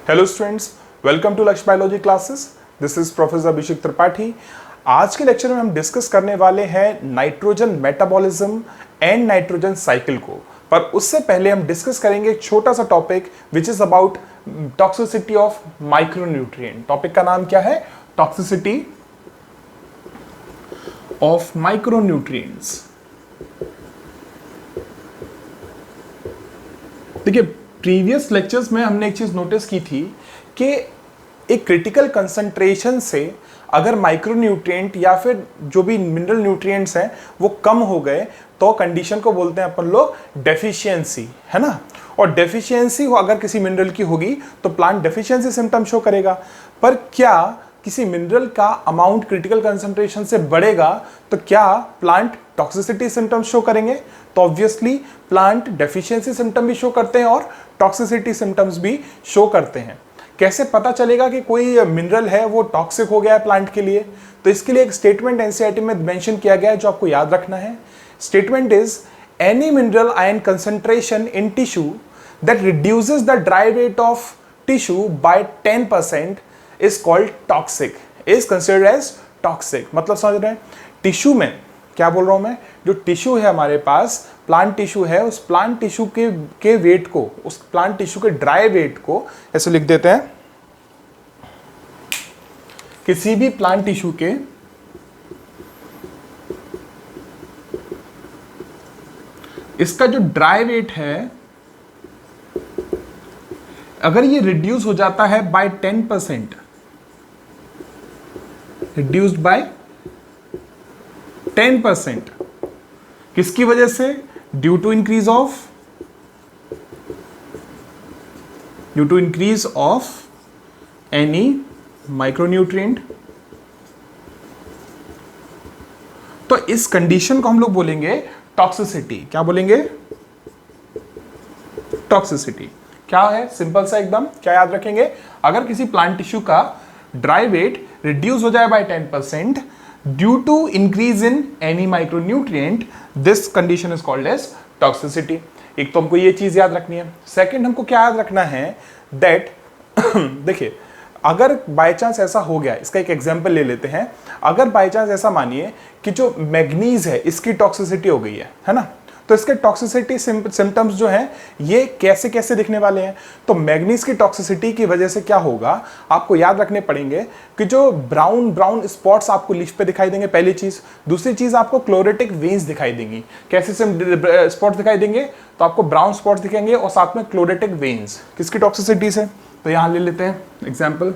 Hello students, welcome to Lakshya biology classes. This is professor Abhishek Tripathi. आज के lecture में हम डिस्कस करने वाले हैं nitrogen metabolism and nitrogen cycle को। पर उससे पहले हम डिस्कस करेंगे एक छोटा सा topic which is about toxicity of micronutrient. Topic का नाम क्या है? Toxicity of micronutrients. देखिए, प्रीवियस लेक्चर्स में हमने एक चीज नोटिस की थी कि एक क्रिटिकल कंसंट्रेशन से अगर माइक्रोन्यूट्रिएंट या फिर जो भी मिनरल न्यूट्रिएंट्स हैं वो कम हो गए तो कंडीशन को बोलते हैं अपन लोग डेफिशिएंसी, है ना। और डेफिशिएंसी अगर किसी मिनरल की होगी तो प्लांट डेफिशिएंसी सिम्टम शो करेगा। पर क्या किसी मिनरल का अमाउंट क्रिटिकल कंसंट्रेशन से बढ़ेगा तो क्या प्लांट टॉक्सिसिटी सिम्टम शो करेंगे? तो ऑब्वियसली प्लांट डेफिशिएंसी सिम्टम भी शो करते हैं और टॉक्सिसिटी सिम्टम्स भी शो करते हैं। कैसे पता चलेगा कि कोई मिनरल है वो टॉक्सिक हो गया है प्लांट के लिए? तो इसके लिए एक स्टेटमेंट एनसीईआरटी में मेंशन किया गया है जो आपको याद रखना है। Statement is any mineral ion concentration in tissue that reduces the dry weight of tissue by 10% is called toxic, is considered as toxic. मतलब समझ रहे हैं? टिश्यू में क्या बोल रहा हूं मैं, जो टिश्यू है हमारे पास, प्लांट टिश्यू है, उस प्लांट टिश्यू के वेट को, उस प्लांट टिश्यू के ड्राई वेट को ऐसे लिख देते हैं। किसी भी प्लांट टिश्यू के इसका जो ड्राई वेट है अगर ये रिड्यूस हो जाता है बाय 10%, रिड्यूस्ड बाय 10%, किसकी वजह से? Due to increase of any micronutrient. तो इस कंडीशन को हम लोग बोलेंगे टॉक्सिसिटी। क्या बोलेंगे? टॉक्सिसिटी। क्या है? सिंपल सा एकदम। क्या याद रखेंगे? अगर किसी प्लांट टिश्यू का ड्राई वेट रिड्यूस हो जाए by 10% due to increase in any micronutrient, this condition is called as toxicity. एक तो हमको ये चीज याद रखनी है। सेकंड, हमको क्या याद रखना है दैट देखिए, अगर बाय चांस ऐसा हो गया, इसका एक एग्जांपल ले लेते हैं। अगर बाय चांस ऐसा मानिए कि जो मैग्नीज है इसकी टॉक्सिसिटी हो गई है ना, तो इसके टॉक्सिसिटी सिम्टम्स जो हैं ये कैसे कैसे दिखने वाले हैं? तो मैग्नीज की टॉक्सिसिटी की वजह से क्या होगा, आपको याद रखने पड़ेंगे कि जो ब्राउन ब्राउन स्पॉट्स आपको लीफ पे दिखाई देंगे, पहली चीज। दूसरी चीज, आपको क्लोरेटिक वेन्स दिखाई देंगी। कैसे स्पॉट्स दिखाई देंगे? तो आपको ब्राउन स्पॉट्स दिखेंगे और साथ में क्लोरेटिक वेन्स। किसकी टॉक्सिसिटी से? तो यहां ले लेते हैं एग्जाम्पल।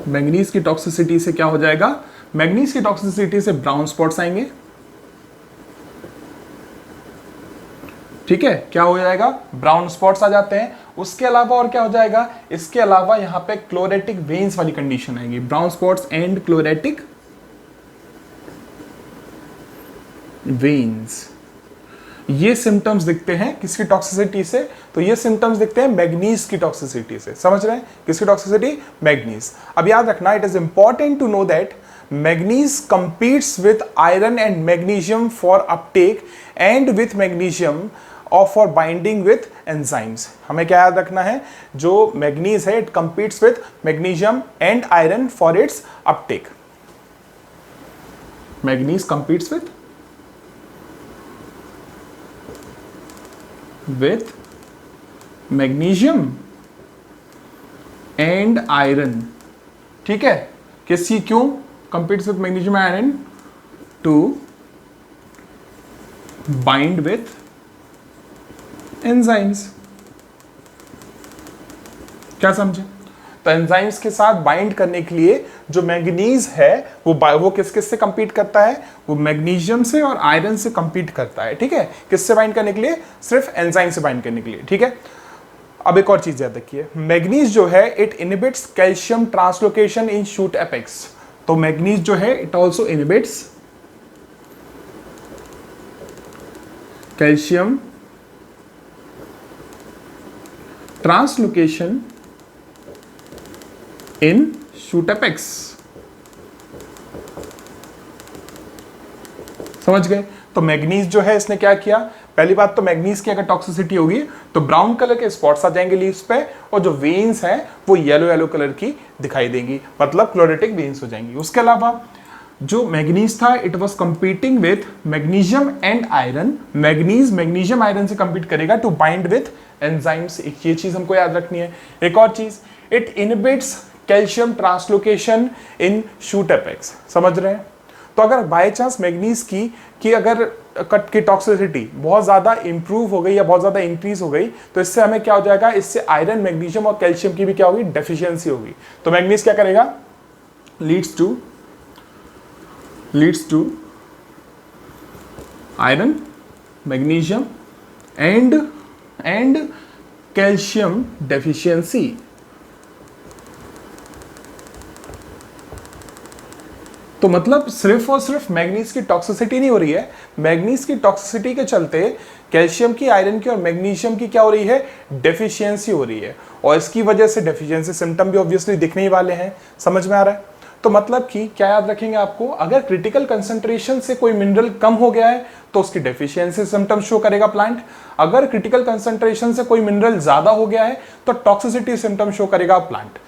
मैग्नीज की टॉक्सिसिटी से क्या हो जाएगा? मैग्नीज की टॉक्सिसिटी से ब्राउन स्पॉट्स आएंगे। ठीक है, क्या हो जाएगा? ब्राउन स्पॉट्स आ जाते हैं। उसके अलावा और क्या हो जाएगा? इसके अलावा यहां पे क्लोरेटिक वेन्स वाली कंडीशन आएगी। Brown spots and chlorotic veins, ये सिम्टम्स दिखते हैं किसकी टॉक्सिसिटी से? तो ये सिम्टम्स दिखते हैं मैग्नीज की टॉक्सिसिटी से। समझ रहे हैं? किसकी टॉक्सिसिटी? मैग्नीज। अब याद रखना, it is important to know that manganese competes with iron and magnesium for uptake and with magnesium और फॉर बाइंडिंग विथ एंजाइम्स। हमें क्या याद रखना है? जो मैग्नीज है it competes with magnesium and iron for its uptake. Manganese competes with magnesium and iron। ठीक है, किसी क्यों competes with magnesium and iron? to bind with enzymes। क्या समझे? तो एंजाइम्स के साथ बाइंड करने के लिए जो मैग्नीज है वो किस किस से कंपीट करता है? वो मैग्नीशियम से और आयरन से कंपीट करता है। ठीक है, किससे बाइंड करने के लिए? सिर्फ एंजाइम से बाइंड करने के लिए। ठीक है, अब एक और चीज याद रखिए, मैग्नीज जो है it inhibits calcium translocation in shoot apex. तो मैग्नीज जो है it also inhibits calcium translocation in shoot apex. समझ गए? तो मैग्नीज जो है इसने क्या किया, पहली बात तो मैग्नीज की अगर टॉक्सिसिटी होगी तो ब्राउन कलर के स्पॉट्स आ जाएंगे लीव्स पे, और जो वेन्स हैं वो येलो येलो कलर की दिखाई देंगी, मतलब क्लोरेटिक वेन्स हो जाएंगी। उसके अलावा जो मैग्नीज था it was competing with magnesium and iron, manganese magnesium iron से कंपीट करेगा टू बाइंड विथ एंजाइम्स, एक ये चीज हमको याद रखनी है। एक और चीज, it inhibits calcium translocation in shoot apex, समझ रहे हैं। तो अगर बाय चांस मैग्नीज की अगर कट की टॉक्सिसिटी बहुत ज्यादा इंप्रूव हो गई या बहुत ज्यादा इंक्रीज हो गई तो इससे हमें क्या हो जाएगा, इससे आयरन मैग्नीशियम और कैल्शियम की भी क्या होगी, डेफिशिएंसी होगी। तो मैग्नीज क्या करेगा, leads to iron magnesium and calcium deficiency. तो मतलब सिर्फ और सिर्फ मैग्नीज की टॉक्सिसिटी नहीं हो रही है, मैग्नीज की टॉक्सिसिटी के चलते कैल्शियम की, आयरन की और मैग्नीशियम की क्या हो रही है, डेफिशिएंसी हो रही है, और इसकी वजह से डेफिशिएंसी सिम्टम भी ऑब्वियसली दिखने ही वाले हैं। समझ में आ रहा है। तो मतलब कि क्या याद रखेंगे आपको, अगर क्रिटिकल कंसंट्रेशन से कोई मिनरल कम हो गया है तो उसकी डेफिशिएंसी सिम्टम शो करेगा प्लांट, अगर क्रिटिकल कंसंट्रेशन से कोई मिनरल ज्यादा हो गया है तो टॉक्सिसिटी सिम्टम शो करेगा प्लांट।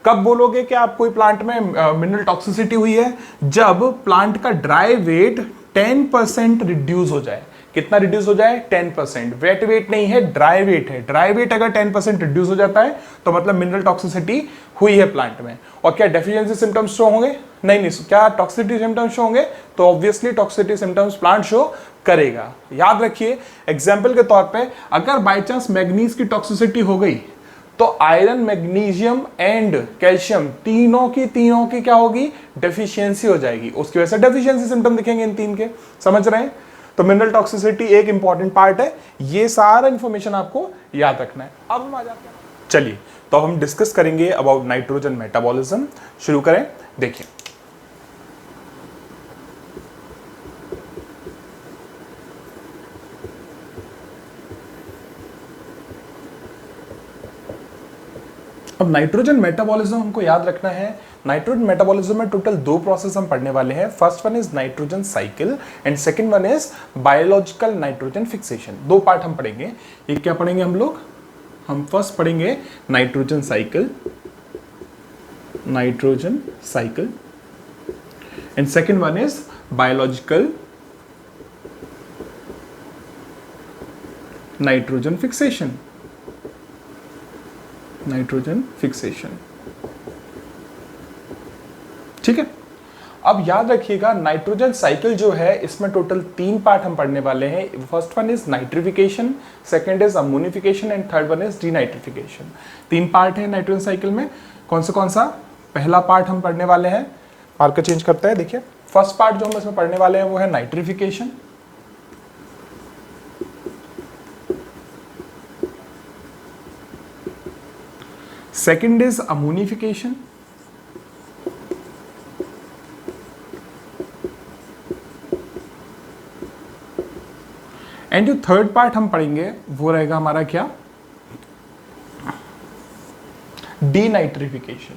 कब बोलोगे कि आप कोई प्लांट में मिनरल टॉक्सिसिटी हुई है, जब प्लांट का ड्राई वेट 10% रिड्यूस हो जाए। कितना रिड्यूस हो जाए, 10%। वेट वेट नहीं है, ड्राई वेट है। ड्राई वेट अगर 10% रिड्यूस हो जाता है तो मतलब मिनरल टॉक्सिसिटी हुई है प्लांट में। और क्या डेफिशिएंसी सिम्टम्स शो होंगे, नहीं, क्या टॉक्सिसिटी सिम्टम्स शो होंगे, तो obviously toxicity symptoms plant show करेगा। याद रखिए, एग्जाम्पल के तौर पर अगर बाई चांस मैग्नीज की टॉक्सिसिटी हो गई तो आयरन मैग्नीशियम एंड कैल्शियम तीनों की क्या होगी, डेफिशिएंसी हो जाएगी, उसकी वजह से डेफिशिएंसी सिम्टम दिखेंगे इन तीन के। समझ रहे हैं। तो मिनरल टॉक्सिसिटी एक इंपॉर्टेंट पार्ट है, ये सारा इंफॉर्मेशन आपको याद रखना है। अब हम आ जाते हैं, चलिए तो हम डिस्कस करेंगे अबाउट नाइट्रोजन मेटाबॉलिज्म। शुरू करें। देखिए अब नाइट्रोजन मेटाबॉलिज्म हमको याद रखना है। नाइट्रोजन मेटाबॉलिज्म में टोटल दो प्रोसेस हम पढ़ने वाले हैं। First one is nitrogen cycle and second one is biological nitrogen fixation. दो पार्ट हम पढ़ेंगे। एक क्या पढ़ेंगे हम लोग, हम फर्स्ट पढ़ेंगे nitrogen cycle and second one is biological nitrogen fixation. ठीक है। अब याद रखिएगा नाइट्रोजन साइकिल जो है इसमें टोटल तीन पार्ट हम पढ़ने वाले हैं। First one is nitrification, second is ammonification and third one is denitrification. तीन पार्ट है नाइट्रोजन साइकिल में। कौन सा पहला पार्ट हम पढ़ने वाले हैं, मार्कर चेंज करता है। देखिए फर्स्ट पार्ट जो हम इसमें पढ़ने वाले हैं वो है nitrification, second is ammonification, and जो थर्ड पार्ट हम पढ़ेंगे वो रहेगा हमारा क्या, डीनाइट्रिफिकेशन।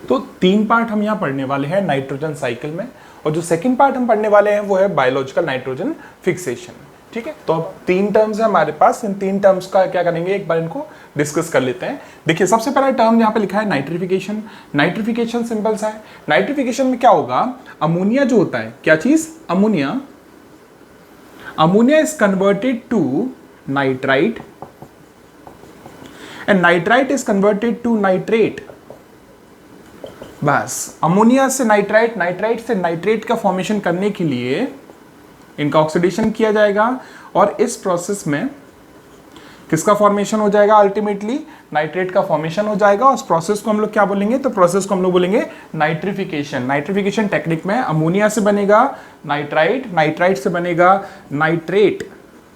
तो तीन पार्ट हम यहां पढ़ने वाले हैं नाइट्रोजन साइकिल में, और जो सेकंड पार्ट हम पढ़ने वाले हैं वो है बायोलॉजिकल नाइट्रोजन फिक्सेशन। ठीक है। तो अब तीन टर्म्स है हमारे पास, इन तीन टर्म्स का क्या करेंगे, एक बार इनको डिस्कस कर लेते हैं। देखिए सबसे पहला टर्म यहाँ पे लिखा है नाइट्रिफिकेशन। नाइट्रिफिकेशन सिंपल सा है। नाइट्रिफिकेशन में क्या होगा, अमोनिया जो होता है, क्या चीज, ammonia is converted to nitrite and nitrite is converted to nitrate. बस अमोनिया से नाइट्राइट, नाइट्राइट से नाइट्रेट का फॉर्मेशन करने के लिए इनका ऑक्सीडेशन किया जाएगा, और इस प्रोसेस में किसका फॉर्मेशन हो जाएगा, अल्टीमेटली नाइट्रेट का फॉर्मेशन हो जाएगा। उस प्रोसेस को हम लोग क्या बोलेंगे, तो प्रोसेस को हम लोग बोलेंगे नाइट्रिफिकेशन। नाइट्रिफिकेशन टेक्निक में अमोनिया से बनेगा नाइट्राइट, नाइट्राइट से बनेगा नाइट्रेट,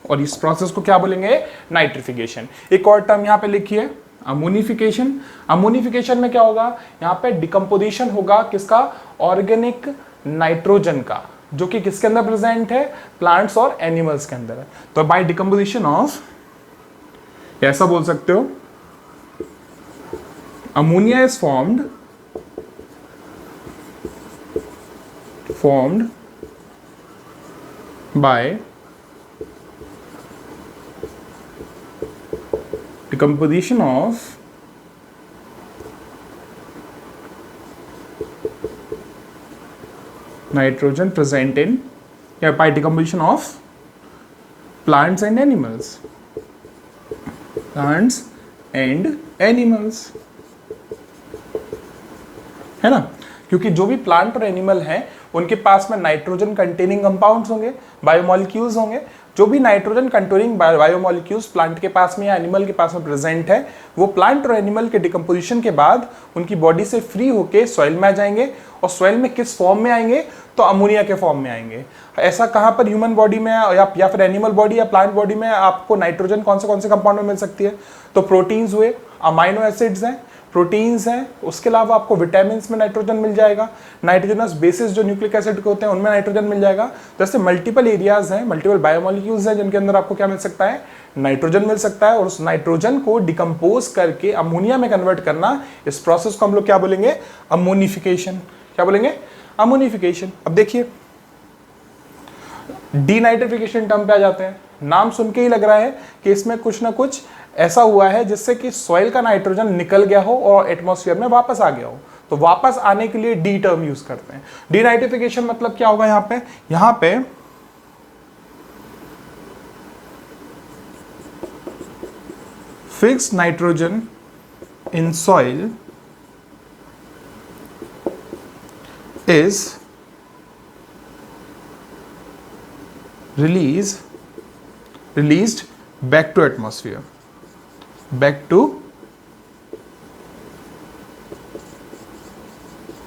और इस प्रोसेस को क्या बोलेंगे, नाइट्रिफिकेशन। एक और टर्म यहाँ पे लिखिए, अमोनिफिकेशन। अमोनिफिकेशन में क्या होगा, यहाँ पे डिकम्पोजिशन होगा किसका, ऑर्गेनिक नाइट्रोजन का, जो कि किसके अंदर प्रेजेंट है, प्लांट्स और एनिमल्स के अंदर है। तो बाय डिकम्पोजिशन ऑफ, ऐसा बोल सकते हो, ammonia is formed by decomposition of nitrogen present in by decomposition of plants and animals. Plants and animals, है ना, क्योंकि जो भी प्लांट और एनिमल हैं उनके पास में नाइट्रोजन कंटेनिंग कंपाउंड्स होंगे, बायोमोलिक्यूल्स होंगे। जो भी नाइट्रोजन कंटेनिंग बायोमोलिक्यूल्स प्लांट के पास में या एनिमल के पास में प्रेजेंट है, वो प्लांट और एनिमल के डिकम्पोजिशन के बाद उनकी बॉडी से फ्री होके सॉइल में आ जाएंगे। और सॉइल में किस फॉर्म में आएंगे? तो अमोनिया के फॉर्म में आएंगे। ऐसा कहाँ पर ह्यूमन बॉडी में या फिर एनिमल बॉडी या प्लांट बॉडी में आपको नाइट्रोजन कौन से कंपाउंड में मिल सकती है? तो प्रोटीन्स हुए, अमाइनो एसिड्स हैं, प्रोटीन्स हैं, उसके अलावा आपको विटामिन में नाइट्रोजन मिल जाएगा, नाइट्रोजनस बेसिस जो न्यूक्लिक एसिड के होते हैं उनमें नाइट्रोजन मिल जाएगा। जैसे मल्टीपल एरियाज हैं, मल्टीपल बायोमोलिक्यूल्स हैं जिनके अंदर आपको क्या मिल सकता है? नाइट्रोजन मिल सकता है। और उस नाइट्रोजन को डिकम्पोज करके अमोनिया में कन्वर्ट करना, इस प्रोसेस को हम लोग क्या बोलेंगे? अमोनिफिकेशन। क्या बोलेंगे? अमोनिफिकेशन। अब देखिए डीनाइट्रिफिकेशन टर्म पे आ जाते हैं। नाम सुन के ही लग रहा है कि इसमें कुछ ना कुछ ऐसा हुआ है जिससे कि सॉइल का नाइट्रोजन निकल गया हो और एटमॉस्फेयर में वापस आ गया हो। तो वापस आने के लिए डी टर्म यूज करते हैं। डीनाइट्रिफिकेशन मतलब क्या होगा? यहां पे fixed nitrogen in soil is released back to atmosphere, back to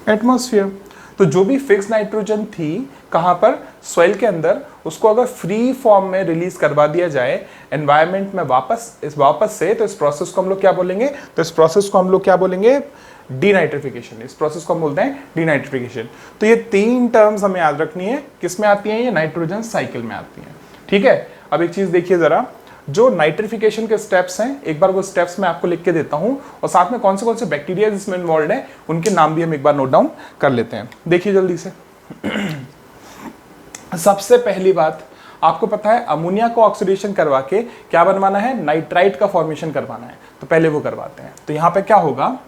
atmosphere। तो जो भी फिक्स नाइट्रोजन थी कहां पर? सॉइल के अंदर, उसको अगर फ्री फॉर्म में रिलीज करवा दिया जाए एनवायरनमेंट में वापस से, तो इस प्रोसेस को हम लोग क्या बोलेंगे? तो इस प्रोसेस को हम लोग क्या बोलेंगे? डीनाइट्रिफिकेशन। इस प्रोसेस को हम बोलते हैं डीनाइट्रिफिकेशन। तो ये तीन टर्म्स हमें याद रखनी है। किस में आती हैं? ये नाइट्रोजन साइकिल में आती हैं। ठीक है, अब एक चीज देखिए जरा, जो नाइट्रिफिकेशन के स्टेप्स हैं, एक बार वो स्टेप्स मैं आपको लिख के देता हूं, और साथ में कौन से बैक्टीरिया इसमें इन्वॉल्व है उनके नाम भी हम एक बार नोट डाउन कर लेते हैं। देखिए जल्दी से। सबसे पहली बात, आपको पता है अमोनिया को ऑक्सीडेशन करवा के क्या बनवाना है? नाइट्राइट का फॉर्मेशन करवाना है। तो पहले वो करवाते हैं। तो यहां पे क्या होगा?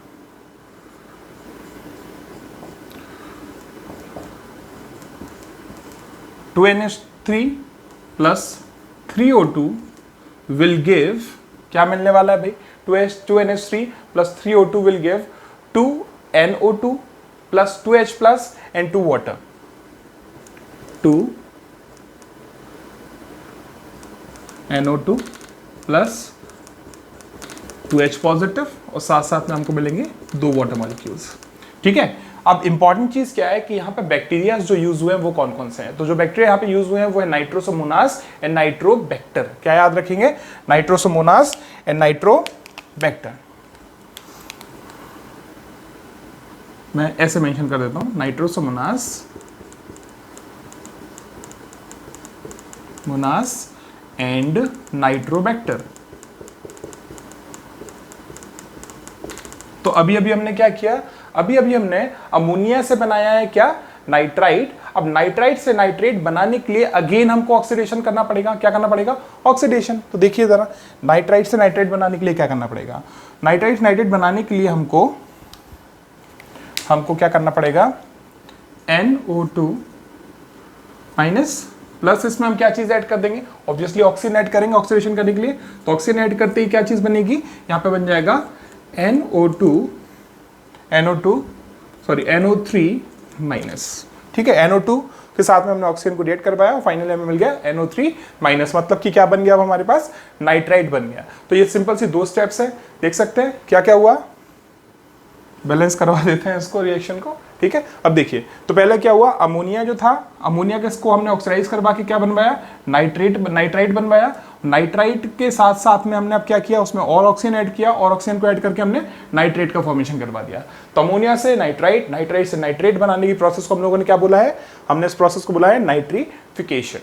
2NH3 plus 3O2 will give, क्या मिलने वाला है भाई? 2NH3 plus 3O2 will give 2NO2 plus 2H plus and 2 water. 2NO2 plus 2H positive और साथ साथ में हमको मिलेंगे 2 वाटर मॉलिक्यूल्स। ठीक है, अब इंपॉर्टेंट चीज क्या है कि यहाँ पे बैक्टीरिया जो यूज हुए हैं वो कौन कौन से हैं? तो जो बैक्टीरिया यहाँ पे यूज हुए हैं वो है नाइट्रोसोमोनास एंड नाइट्रोबैक्टर। क्या याद रखेंगे? Nitrosomonas and Nitrobacter. मैं ऐसे मेंशन कर देता हूं, नाइट्रोसोमोनास एंड नाइट्रोबैक्टर। तो अभी हमने क्या किया? अभी हमने अमोनिया से बनाया है क्या? नाइट्राइट। अब नाइट्राइट से नाइट्रेट बनाने के लिए अगेन हमको ऑक्सीडेशन करना पड़ेगा। क्या करना पड़ेगा? ऑक्सीडेशन। तो देखिए जरा, नाइट्राइट से नाइट्रेट बनाने के लिए क्या करना पड़ेगा? नाइट्राइट नाइट्रेट बनाने के लिए हमको क्या करना पड़ेगा? NO2 माइनस प्लस, इसमें हम क्या चीज ऐड कर देंगे? ऑब्वियसली ऑक्सीजन ऐड करेंगे ऑक्सीडेशन करने के लिए। तो ऑक्सीजन ऐड करते ही क्या चीज बनेगी? यहाँ पे बन जाएगा NO3 माइनस। ठीक है, NO2 के साथ में हमने ऑक्सीजन को रिएक्ट करवाया और फाइनली हमें मिल गया NO3 माइनस। मतलब कि क्या बन गया? अब हमारे पास नाइट्राइट बन गया। तो ये सिंपल सी 2 स्टेप्स है। देख सकते हैं क्या क्या हुआ? बैलेंस करवा देते हैं इसको, रिएक्शन को। ठीक है, अब देखिए, तो पहले क्या हुआ? अमोनिया जो था, अमोनिया के इसको हमने ऑक्सीडाइज करवा के क्या बनवाया? नाइट्राइट बनवाया। नाइट्राइट के साथ साथ में हमने अब क्या किया? उसमें और ऑक्सीजन ऐड किया और ऑक्सीजन को ऐड करके हमने नाइट्रेट का फॉर्मेशन करवा दिया। तो अमोनिया से नाइट्राइट से नाइट्रेट बनाने की प्रोसेस को हम लोगों ने क्या बोला है? हमने इस प्रोसेस को बोला है नाइट्रिफिकेशन।